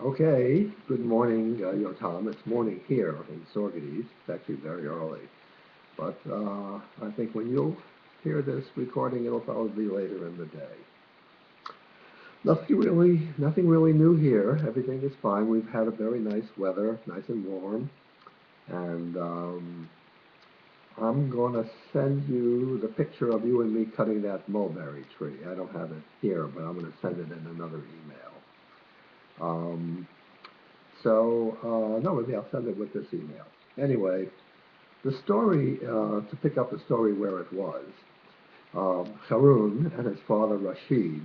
Okay, good morning, Yotam. It's morning here in Sorgades. It's actually very early. But I think when you'll hear this recording, it'll probably be later in the day. Nothing really new here. Everything is fine. We've had a very nice weather, nice and warm. And I'm going to send you the picture of you and me cutting that mulberry tree. I don't have it here, but I'm going to send it in another email. Um, no, maybe I'll send it with this email. Anyway, the story, to pick up the story where it was, Harun and his father Rashid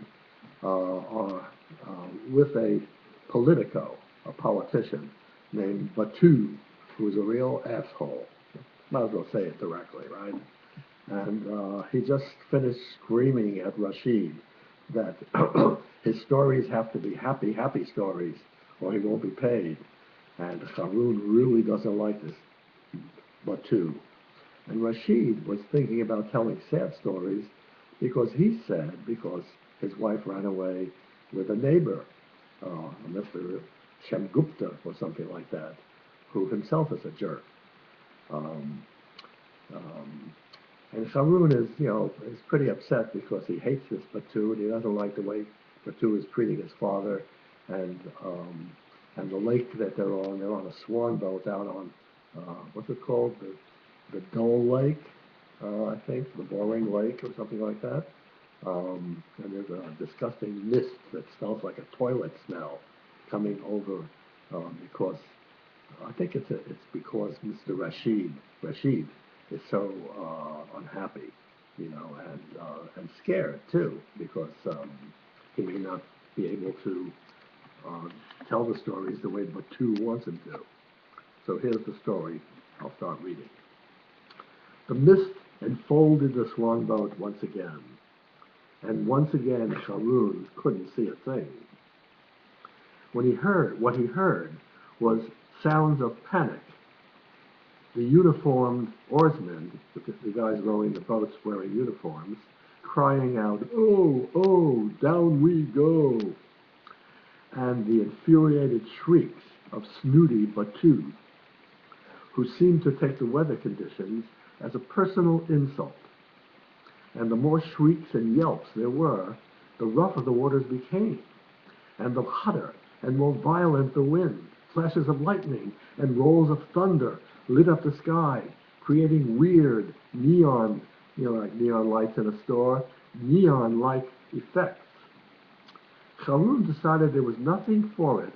are with a a politician named Batu, who's a real asshole. Might as well say it directly, right? And he just finished screaming at Rashid that his stories have to be happy, happy stories, or he won't be paid. And Harun really doesn't like this, Batu. And Rashid was thinking about telling sad stories because he's sad because his wife ran away with a neighbor, Mr. Shemgupta or something like that, who himself is a jerk. Um, um, and Harun is pretty upset because he hates this Batu and he doesn't like the way Batu is treating his father and um, and the lake that they're on a swan boat out on what's it called? The Dull Lake, I think, the Boring Lake or something like that. And there's a disgusting mist that smells like a toilet smell coming over because I think it's because Mr. Rashid is so unhappy, and scared too because he may not be able to uh, tell the stories the way Batu wants him to. So here's the story. I'll start reading. The mist enfolded the swan boat once again, and once again Harun couldn't see a thing. What he heard was sounds of panic. The uniformed oarsmen, the guys rowing the boats wearing uniforms, crying out, "Oh, oh, down we go!" And the infuriated shrieks of Snooty Batu, who seemed to take the weather conditions as a personal insult. And the more shrieks and yelps there were, the rougher the waters became, and the hotter and more violent the wind. Flashes of lightning and rolls of thunder lit up the sky, creating weird neon, like neon lights in a store, neon-like effects. Harun decided there was nothing for it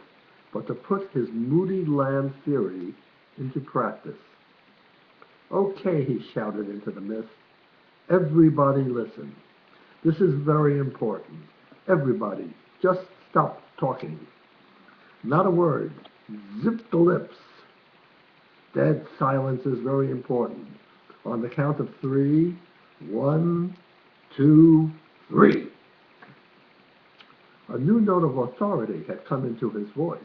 but to put his moody land theory into practice. Okay, he shouted into the mist. Everybody listen. This is very important. Everybody, just stop talking. Not a word. Zip the lips. Dead silence is very important. On the count of three, one, two, three. A new note of authority had come into his voice,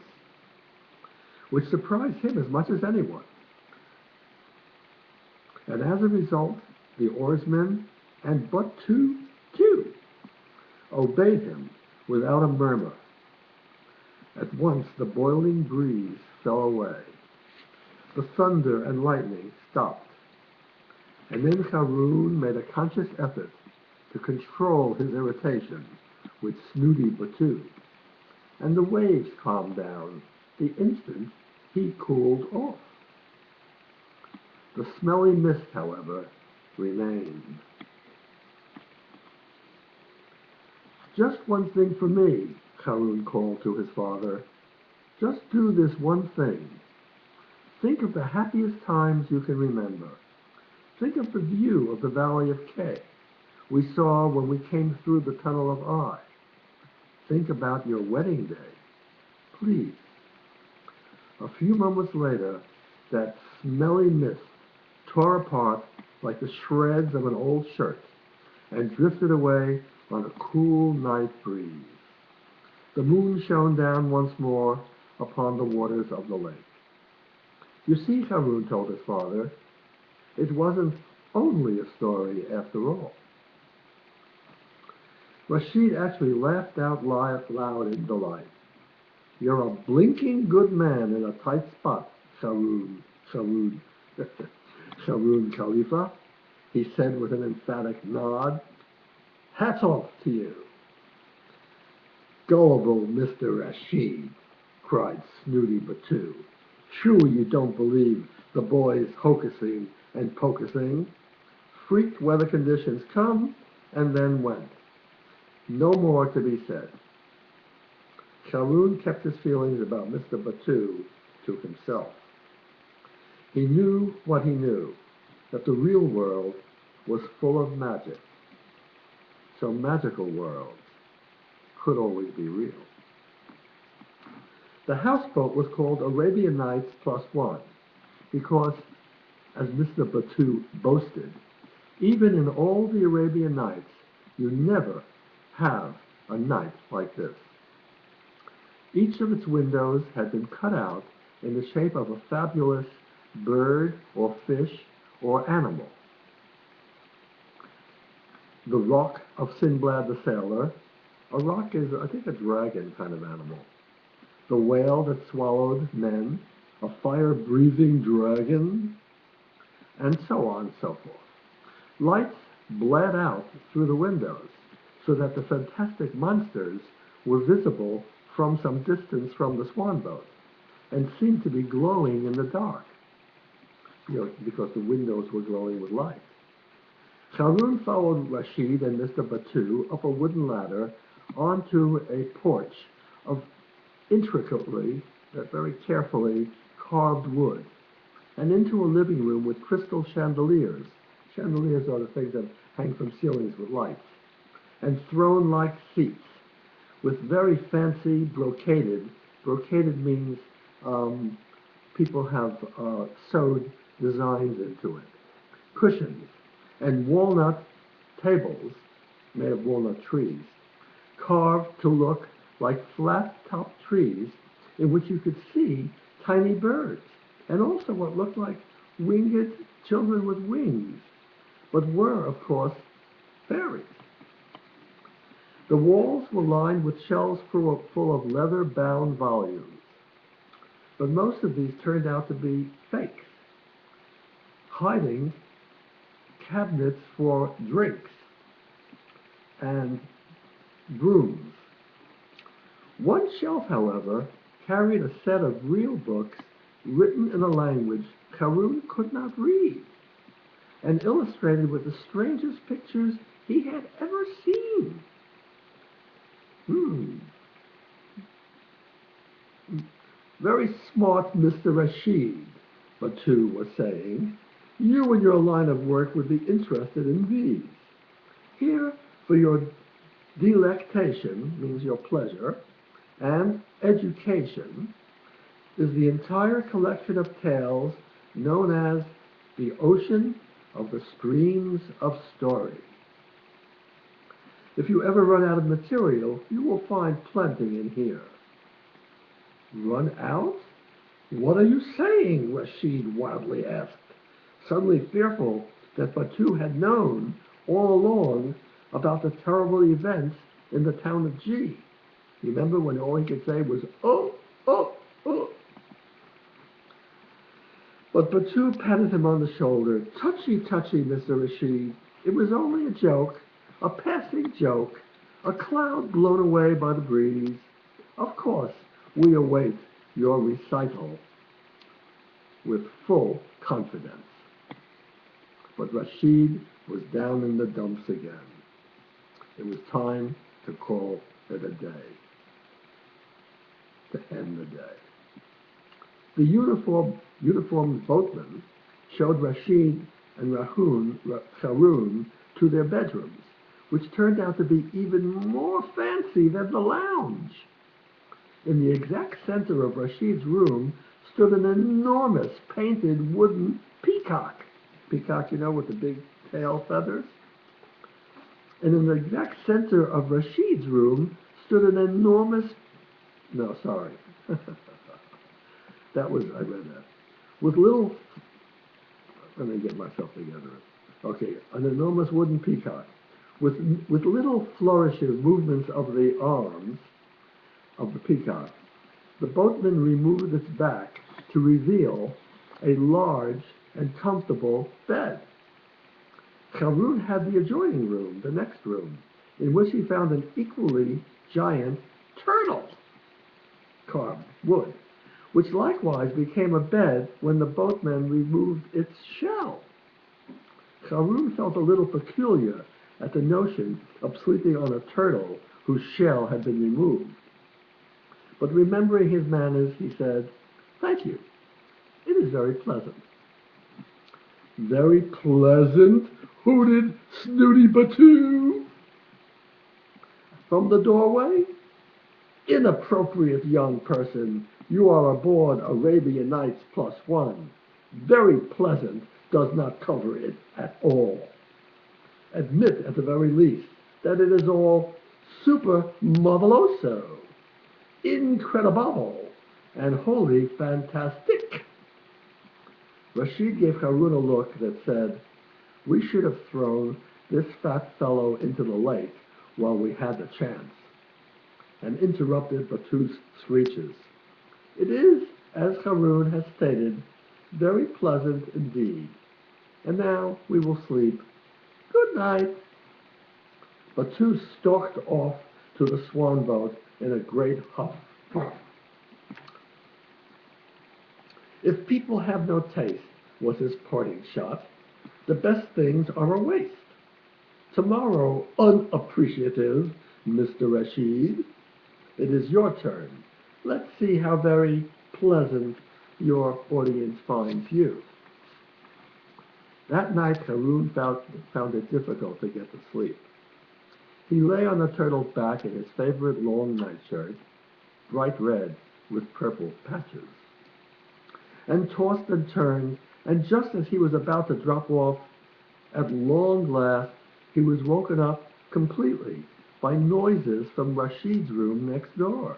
which surprised him as much as anyone. And as a result, the oarsmen, and but two, obeyed him without a murmur. At once the boiling breeze fell away. The thunder and lightning stopped. And then Harun made a conscious effort to control his irritation with Snooty Batu. And the waves calmed down the instant he cooled off. The smelly mist, however, remained. Just one thing for me, Harun called to his father. Just do this one thing. Think of the happiest times you can remember. Think of the view of the Valley of Kay we saw when we came through the Tunnel of Ai. Think about your wedding day. Please. A few moments later, that smelly mist tore apart like the shreds of an old shirt and drifted away on a cool night breeze. The moon shone down once more upon the waters of the lake. You see, Harun told his father, it wasn't only a story after all. Rashid actually laughed out loud in delight. You're a blinking good man in a tight spot, Sharoon, Sharoon Khalifa, he said with an emphatic nod. Hats off to you. Gullible Mr. Rashid, cried Snooty Batu. Sure you don't believe the boys hocusing and pocusing. Freak weather conditions come and then went. No more to be said. Sharoon kept his feelings about Mr. Batu to himself. He knew what he knew, that the real world was full of magic. So magical worlds could always be real. The houseboat was called Arabian Nights +1 because, as Mr. Batu boasted, even in all the Arabian Nights, you never have a night like this. Each of its windows had been cut out in the shape of a fabulous bird or fish or animal. The rock of Sinbad the Sailor. A rock is, I think, a dragon kind of animal. The whale that swallowed men, a fire-breathing dragon, and so on and so forth. Lights bled out through the windows so that the fantastic monsters were visible from some distance from the swan boat and seemed to be glowing in the dark, because the windows were glowing with light. Sharoon followed Rashid and Mr. Batu up a wooden ladder onto a porch of intricately, very carefully carved wood, and into a living room with crystal chandeliers. Chandeliers are the things that hang from ceilings with lights, and throne-like seats with very fancy brocaded. Brocaded means people have sewed designs into it. Cushions and walnut tables made of walnut trees, carved to look like flat-topped trees in which you could see tiny birds, and also what looked like winged children with wings, but were, of course, fairies. The walls were lined with shelves full of leather-bound volumes, but most of these turned out to be fakes, hiding cabinets for drinks and brooms. One shelf, however, carried a set of real books written in a language Sharoon could not read and illustrated with the strangest pictures he had ever seen. Very smart, Mr. Rashid, Batu was saying. You and your line of work would be interested in these. Here, for your delectation, means your pleasure, and education, is the entire collection of tales known as the Ocean of the Streams of Story. If you ever run out of material, you will find plenty in here. Run out? What are you saying? Rashid wildly asked, suddenly fearful that Batu had known all along about the terrible events in the town of G. Remember when all he could say was, oh, oh, oh. But Batu patted him on the shoulder. Touchy, touchy, Mr. Rashid. It was only a joke, a passing joke, a cloud blown away by the breeze. Of course, we await your recital with full confidence. But Rashid was down in the dumps again. It was time to call it a day, to end the day. The uniformed boatman showed Rashid and Sharoon to their bedrooms, which turned out to be even more fancy than the lounge. In the exact center of Rashid's room stood an enormous painted wooden peacock. Peacock, you know, with the big tail feathers. And in the exact center of Rashid's room stood an enormous, no, sorry. I read that. With little, let me get myself together. Okay, an enormous wooden peacock with little flourishes, movements of the arms of the peacock. the boatman removed its back to reveal a large and comfortable bed. Haroun had the adjoining room, the next room, in which he found an equally giant turtle, carved wood, which likewise became a bed when the boatman removed its shell. Haroun felt a little peculiar at the notion of sleeping on a turtle whose shell had been removed. But remembering his manners, he said, "Thank you. It is very pleasant." "Very pleasant?" hooted Snooty Batu. From the doorway, "Inappropriate young person, you are aboard Arabian Nights +1. Very pleasant does not cover it at all. Admit at the very least that it is all super marveloso, incredible, and wholly fantastic." Rashid gave Haroun a look that said, "We should have thrown this fat fellow into the lake while we had the chance," and interrupted Batu's screeches. "It is, as Haroun has stated, very pleasant indeed. And now we will sleep. Good night." Batu stalked off to the swan boat in a great huff. "If people have no taste," was his parting shot, "the best things are a waste. Tomorrow, unappreciative Mr. Rashid, it is your turn. Let's see how very pleasant your audience finds you." That night, Haroun found it difficult to get to sleep. He lay on the turtle's back in his favorite long nightshirt, bright red with purple patches, and tossed and turned, and just as he was about to drop off, at long last, he was woken up completely by noises from Rashid's room next door.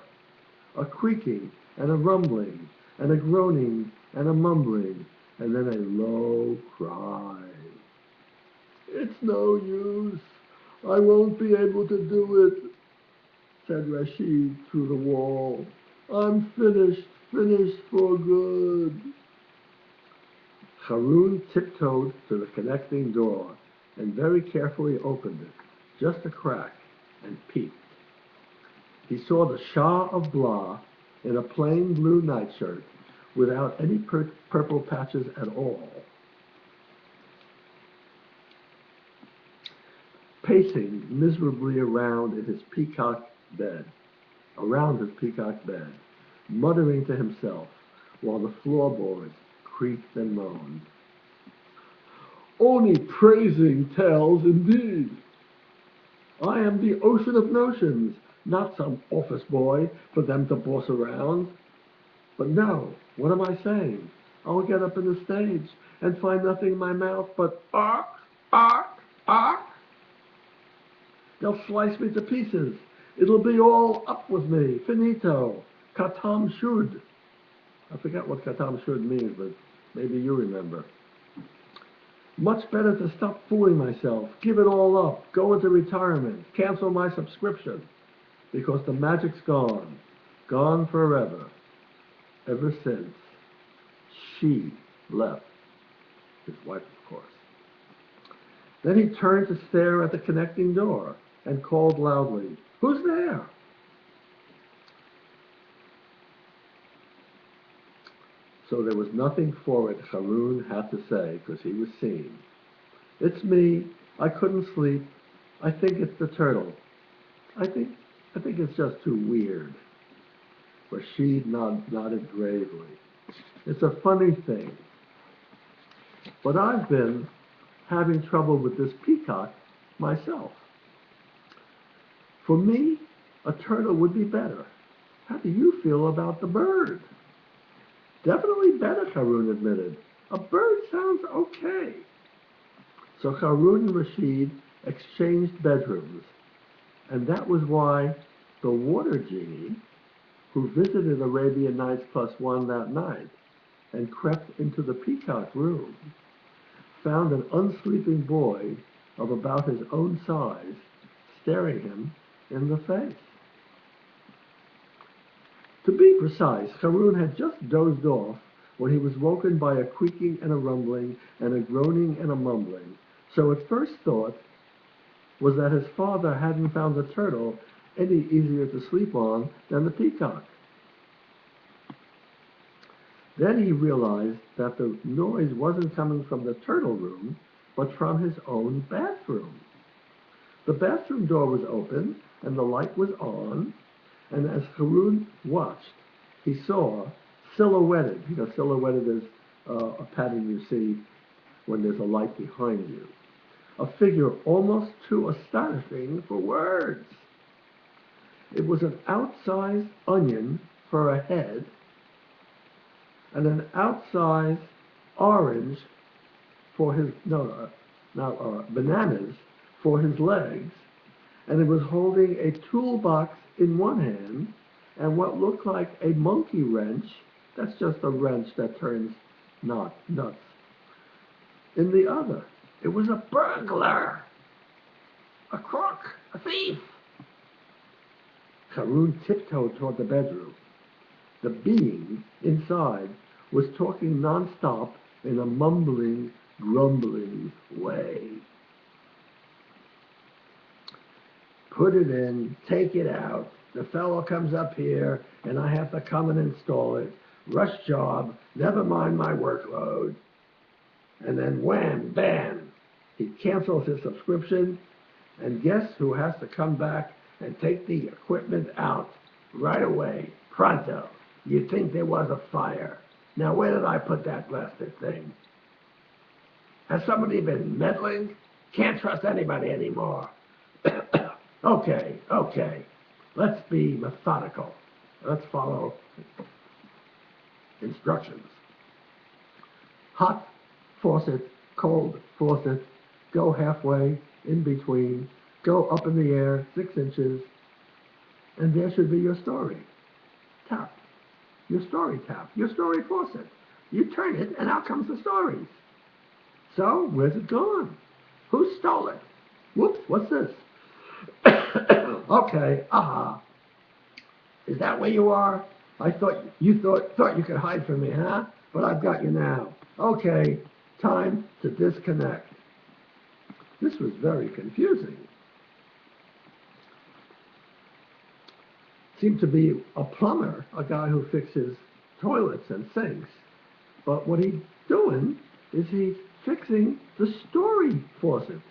A creaking and a rumbling and a groaning and a mumbling, and then a low cry. "It's no use. I won't be able to do it," said Rashid through the wall. "I'm finished for good." Haroun tiptoed to the connecting door and very carefully opened it, just a crack, and peeped. He saw the Shah of Blah in a plain blue nightshirt without any purple patches at all, pacing miserably around his peacock bed, muttering to himself while the floorboards creaked and moaned. "Only praising tales indeed. I am the ocean of notions, not some office boy for them to boss around. But no, what am I saying? I'll get up in the stage and find nothing in my mouth but ark, ark, ark. They'll slice me to pieces. It'll be all up with me. Finito. Katam shud." I forgot what katam shud means, but maybe you remember. "Much better to stop fooling myself, give it all up, go into retirement, cancel my subscription, because the magic's gone forever, ever since she left." His wife, of course. Then he turned to stare at the connecting door and called loudly, "Who's there?" So there was nothing for it Haroun had to say, because he was seen. "It's me. I couldn't sleep. I think it's the turtle. I think it's just too weird." Rashid nodded gravely. "It's a funny thing. But I've been having trouble with this peacock myself. For me, a turtle would be better. How do you feel about the bird?" "Definitely better," Haroun admitted. "A bird sounds okay." So Haroun and Rashid exchanged bedrooms, and that was why the water genie, who visited Arabian Nights +1 that night and crept into the peacock room, found an unsleeping boy of about his own size staring him in the face. To be precise, Haroun had just dozed off when he was woken by a creaking and a rumbling and a groaning and a mumbling. So his first thought was that his father hadn't found the turtle any easier to sleep on than the peacock. Then he realized that the noise wasn't coming from the turtle room, but from his own bathroom. The bathroom door was open, and the light was on, and as Haroun watched, he saw silhouetted, silhouetted is a pattern you see when there's a light behind you, a figure almost too astonishing for words. It was an outsized onion for a head, and an outsized orange for his, bananas for his legs, and it was holding a toolbox in one hand and what looked like a monkey wrench, that's just a wrench that turns nuts, in the other. It was a burglar, a crook, a thief. Haroun tiptoed toward the bedroom. The being inside was talking nonstop in a mumbling, grumbling way. Put it in, take it out. The fellow comes up here, and I have to come and install it. Rush job, never mind my workload. And then wham, bam, he cancels his subscription, and guess who has to come back and take the equipment out right away, pronto. You'd think there was a fire. Now, where did I put that blasted thing? Has somebody been meddling? Can't trust anybody anymore. Okay. Let's be methodical. Let's follow instructions. Hot faucet, cold faucet, go halfway, in between, go up in the air 6 inches, and there should be your story. Tap. Your story tap. Your story faucet. You turn it, and out comes the stories. So, where's it gone? Who stole it? Whoops, what's this? Okay, aha. Is that where you are? I thought you could hide from me, huh? But I've got you now. Okay, time to disconnect. This was very confusing. Seemed to be a plumber, a guy who fixes toilets and sinks. But what he's doing is he's fixing the story faucet.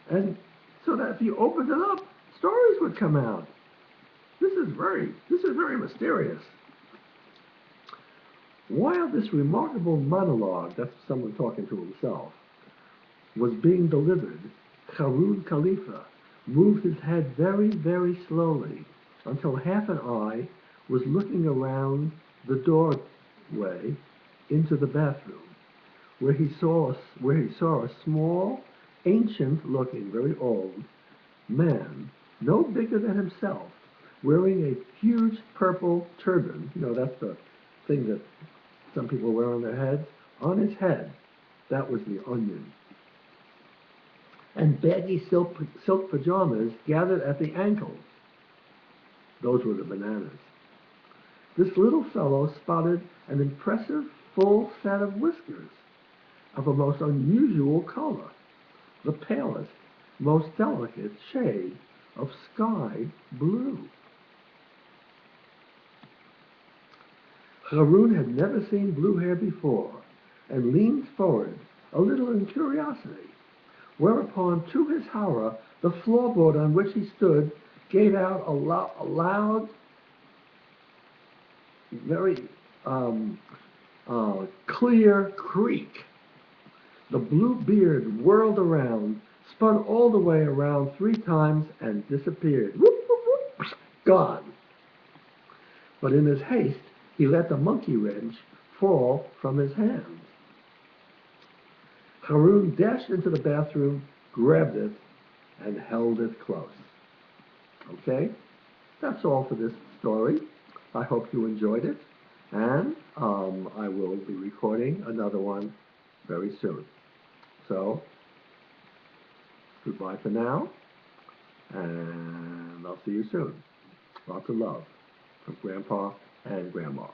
And so that if you opened it up, stories would come out. This is very mysterious. While this remarkable monologue, that's someone talking to himself, was being delivered, Haroun Khalifa moved his head very, very slowly until half an eye was looking around the doorway into the bathroom, where he saw a small, ancient-looking, very old man, no bigger than himself, wearing a huge purple turban. That's the thing that some people wear on their heads. On his head, that was the onion. And baggy silk pajamas gathered at the ankles. Those were the bananas. This little fellow spotted an impressive full set of whiskers of a most unusual color, the palest, most delicate shade of sky blue. Haroun had never seen blue hair before and leaned forward a little in curiosity, whereupon, to his horror, the floorboard on which he stood gave out a loud, very clear creak. The blue beard whirled around, spun all the way around 3 times, and disappeared. Whoop, whoop, whoop, gone. But in his haste, he let the monkey wrench fall from his hands. Haroun dashed into the bathroom, grabbed it, and held it close. Okay? That's all for this story. I hope you enjoyed it, and I will be recording another one very soon. So, goodbye for now, and I'll see you soon. Lots of love from Grandpa and Grandma.